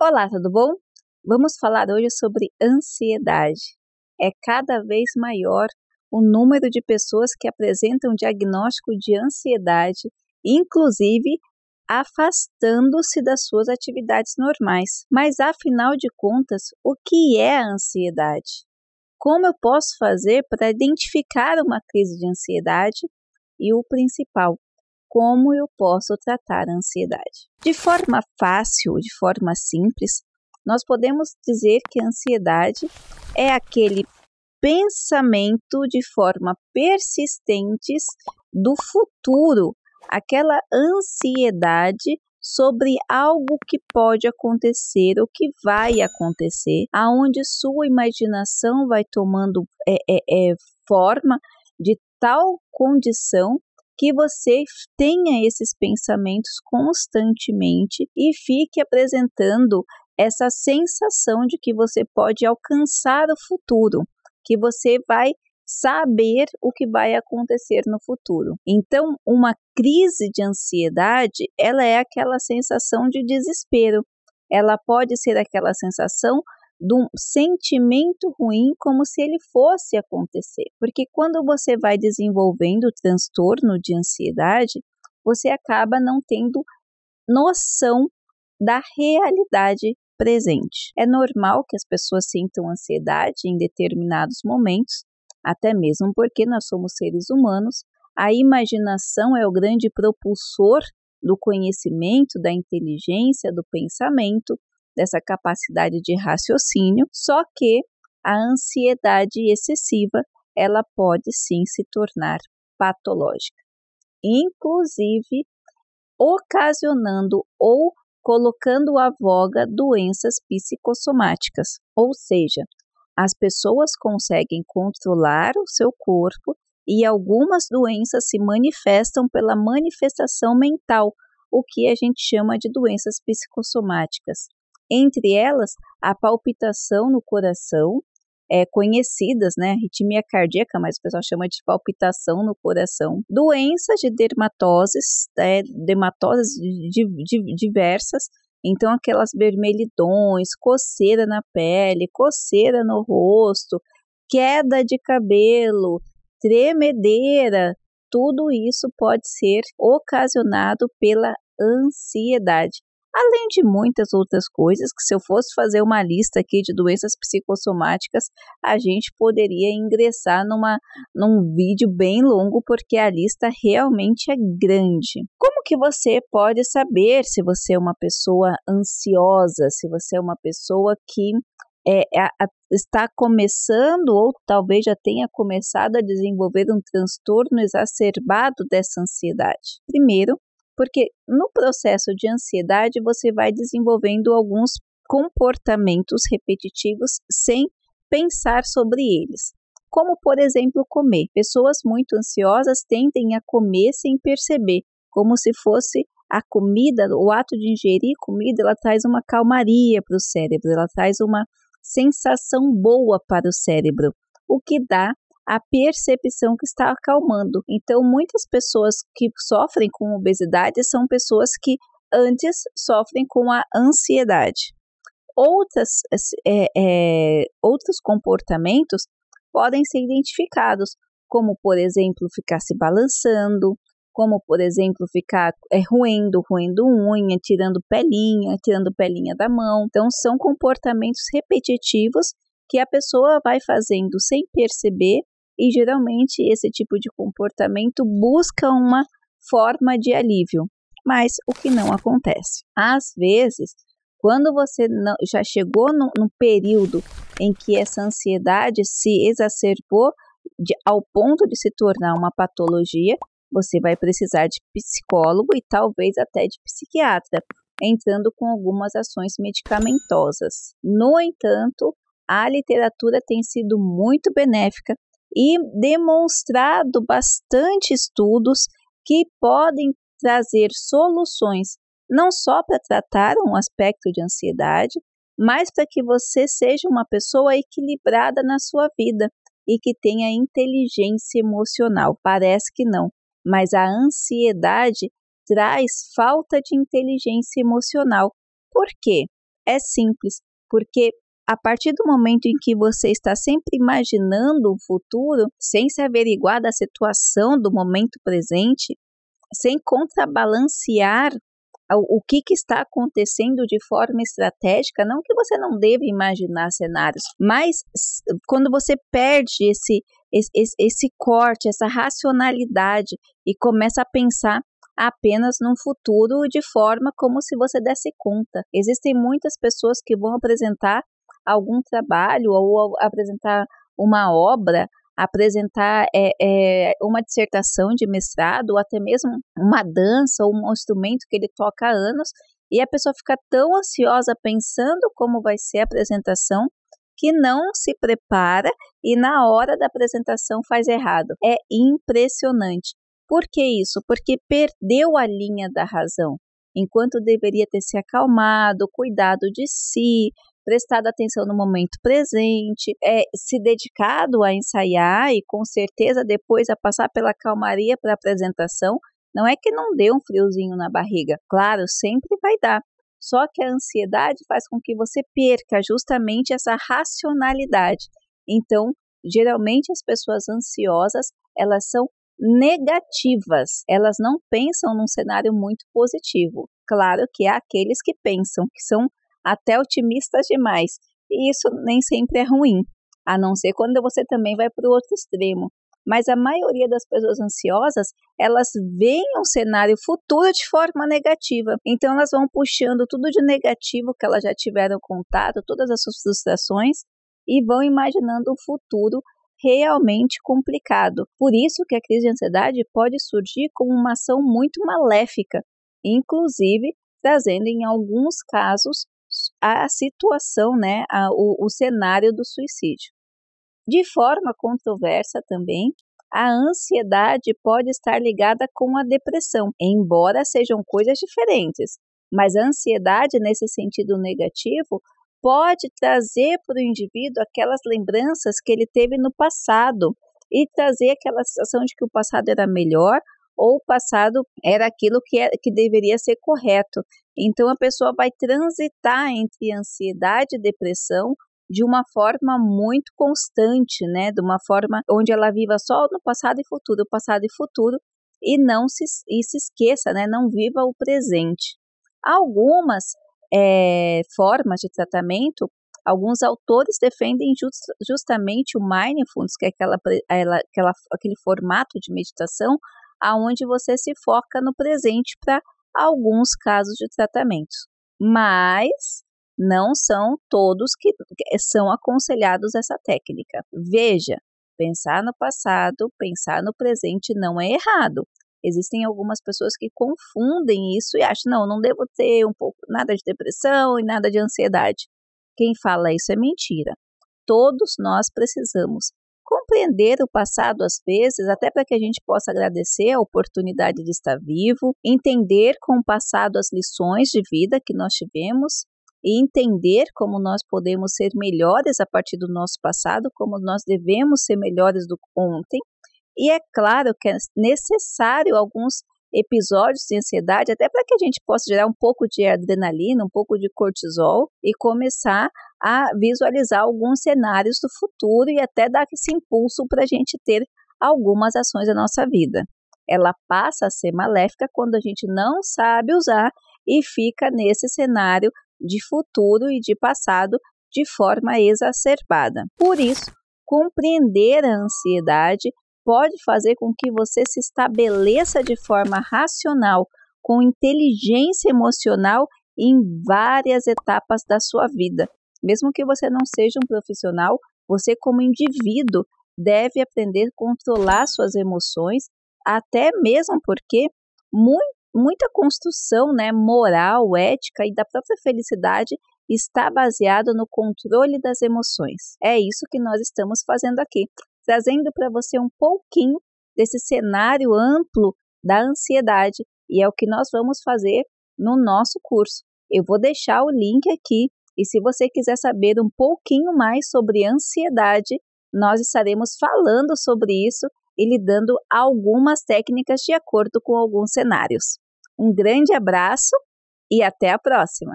Olá, tudo bom? Vamos falar hoje sobre ansiedade. É cada vez maior o número de pessoas que apresentam diagnóstico de ansiedade, inclusive afastando-se das suas atividades normais. Mas afinal de contas, o que é a ansiedade? Como eu posso fazer para identificar uma crise de ansiedade? E o principal, como eu posso tratar a ansiedade? De forma fácil, de forma simples, nós podemos dizer que a ansiedade é aquele pensamento de forma persistente do futuro, aquela ansiedade sobre algo que pode acontecer, o que vai acontecer, aonde sua imaginação vai tomando forma de tal condição que você tenha esses pensamentos constantemente e fique apresentando essa sensação de que você pode alcançar o futuro, que você vai saber o que vai acontecer no futuro. Então, uma crise de ansiedade, ela é aquela sensação de desespero. Ela pode ser aquela sensação de um sentimento ruim como se ele fosse acontecer. Porque quando você vai desenvolvendo o transtorno de ansiedade, você acaba não tendo noção da realidade presente. É normal que as pessoas sintam ansiedade em determinados momentos, até mesmo porque nós somos seres humanos. A imaginação é o grande propulsor do conhecimento, da inteligência, do pensamento, dessa capacidade de raciocínio, só que a ansiedade excessiva, ela pode sim se tornar patológica, inclusive ocasionando ou colocando à voga doenças psicossomáticas, ou seja, as pessoas conseguem controlar o seu corpo e algumas doenças se manifestam pela manifestação mental, o que a gente chama de doenças psicossomáticas. Entre elas, a palpitação no coração, conhecidas, né, arritmia cardíaca, mas o pessoal chama de palpitação no coração, doenças de dermatoses, dermatoses diversas, então aquelas vermelhidões, coceira na pele, coceira no rosto, queda de cabelo, tremedeira, tudo isso pode ser ocasionado pela ansiedade. Além de muitas outras coisas, que se eu fosse fazer uma lista aqui de doenças psicossomáticas, a gente poderia ingressar num vídeo bem longo, porque a lista realmente é grande. Como que você pode saber se você é uma pessoa ansiosa, se você é uma pessoa que está começando ou talvez já tenha começado a desenvolver um transtorno exacerbado dessa ansiedade? Primeiro, porque no processo de ansiedade você vai desenvolvendo alguns comportamentos repetitivos sem pensar sobre eles. Como, por exemplo, comer. Pessoas muito ansiosas tendem a comer sem perceber, como se fosse a comida, o ato de ingerir comida, ela traz uma calmaria para o cérebro, ela traz uma sensação boa para o cérebro, o que dá a percepção que está acalmando. Então, muitas pessoas que sofrem com obesidade são pessoas que antes sofrem com a ansiedade. Outros comportamentos podem ser identificados, como, por exemplo, ficar se balançando, como, por exemplo, ficar roendo unha, tirando pelinha da mão. Então, são comportamentos repetitivos que a pessoa vai fazendo sem perceber, e geralmente esse tipo de comportamento busca uma forma de alívio, mas o que não acontece. Às vezes, quando você já chegou num período em que essa ansiedade se exacerbou ao ponto de se tornar uma patologia, você vai precisar de psicólogo e talvez até de psiquiatra, entrando com algumas ações medicamentosas. No entanto, a literatura tem sido muito benéfica e demonstrado bastante estudos que podem trazer soluções não só para tratar um aspecto de ansiedade, mas para que você seja uma pessoa equilibrada na sua vida e que tenha inteligência emocional. Parece que não, mas a ansiedade traz falta de inteligência emocional. Por quê? É simples, porque a partir do momento em que você está sempre imaginando o futuro, sem se averiguar da situação do momento presente, sem contrabalancear o que está acontecendo de forma estratégica, não que você não deva imaginar cenários, mas quando você perde esse corte, essa racionalidade e começa a pensar apenas num futuro de forma como se você desse conta. Existem muitas pessoas que vão apresentar algum trabalho ou apresentar uma obra, apresentar uma dissertação de mestrado ou até mesmo uma dança ou um instrumento que ele toca há anos e a pessoa fica tão ansiosa pensando como vai ser a apresentação que não se prepara e na hora da apresentação faz errado. É impressionante. Por que isso? Porque perdeu a linha da razão, enquanto deveria ter se acalmado, cuidado de si, prestado atenção no momento presente, se dedicado a ensaiar e com certeza depois a passar pela calmaria para a apresentação. Não é que não dê um friozinho na barriga, claro, sempre vai dar. Só que a ansiedade faz com que você perca justamente essa racionalidade. Então, geralmente as pessoas ansiosas, elas são negativas, elas não pensam num cenário muito positivo. Claro que há aqueles que pensam, que são até otimistas demais, e isso nem sempre é ruim, a não ser quando você também vai para o outro extremo. Mas a maioria das pessoas ansiosas, elas veem um cenário futuro de forma negativa, então elas vão puxando tudo de negativo que elas já tiveram contato, todas as suas frustrações, e vão imaginando um futuro realmente complicado. Por isso que a crise de ansiedade pode surgir como uma ação muito maléfica, inclusive trazendo em alguns casos a situação, o cenário do suicídio. De forma controversa também, a ansiedade pode estar ligada com a depressão, embora sejam coisas diferentes, mas a ansiedade, nesse sentido negativo, pode trazer para o indivíduo aquelas lembranças que ele teve no passado e trazer aquela sensação de que o passado era melhor ou o passado era aquilo que deveria ser correto. Então, a pessoa vai transitar entre ansiedade e depressão de uma forma muito constante, de uma forma onde ela viva só no passado e futuro, e não se esqueça, não viva o presente. Algumas formas de tratamento, alguns autores defendem justamente o mindfulness, que é aquele formato de meditação aonde você se foca no presente para alguns casos de tratamento. Mas não são todos que são aconselhados essa técnica. Veja, pensar no passado, pensar no presente não é errado. Existem algumas pessoas que confundem isso e acham, não devo ter nada de depressão e nada de ansiedade. Quem fala isso é mentira. Todos nós precisamos compreender o passado às vezes, até para que a gente possa agradecer a oportunidade de estar vivo, entender com o passado as lições de vida que nós tivemos e entender como nós podemos ser melhores a partir do nosso passado, como nós devemos ser melhores do que ontem. E é claro que é necessário alguns episódios de ansiedade, até para que a gente possa gerar um pouco de adrenalina, um pouco de cortisol e começar a visualizar alguns cenários do futuro e até dar esse impulso para a gente ter algumas ações da nossa vida. Ela passa a ser maléfica quando a gente não sabe usar e fica nesse cenário de futuro e de passado de forma exacerbada. Por isso, compreender a ansiedade pode fazer com que você se estabeleça de forma racional, com inteligência emocional em várias etapas da sua vida. Mesmo que você não seja um profissional, você como indivíduo deve aprender a controlar suas emoções, até mesmo porque muita construção, moral, ética e da própria felicidade está baseado no controle das emoções. É isso que nós estamos fazendo aqui, trazendo para você um pouquinho desse cenário amplo da ansiedade, e é o que nós vamos fazer no nosso curso. Eu vou deixar o link aqui, e se você quiser saber um pouquinho mais sobre ansiedade, nós estaremos falando sobre isso e lhe dando algumas técnicas de acordo com alguns cenários. Um grande abraço e até a próxima!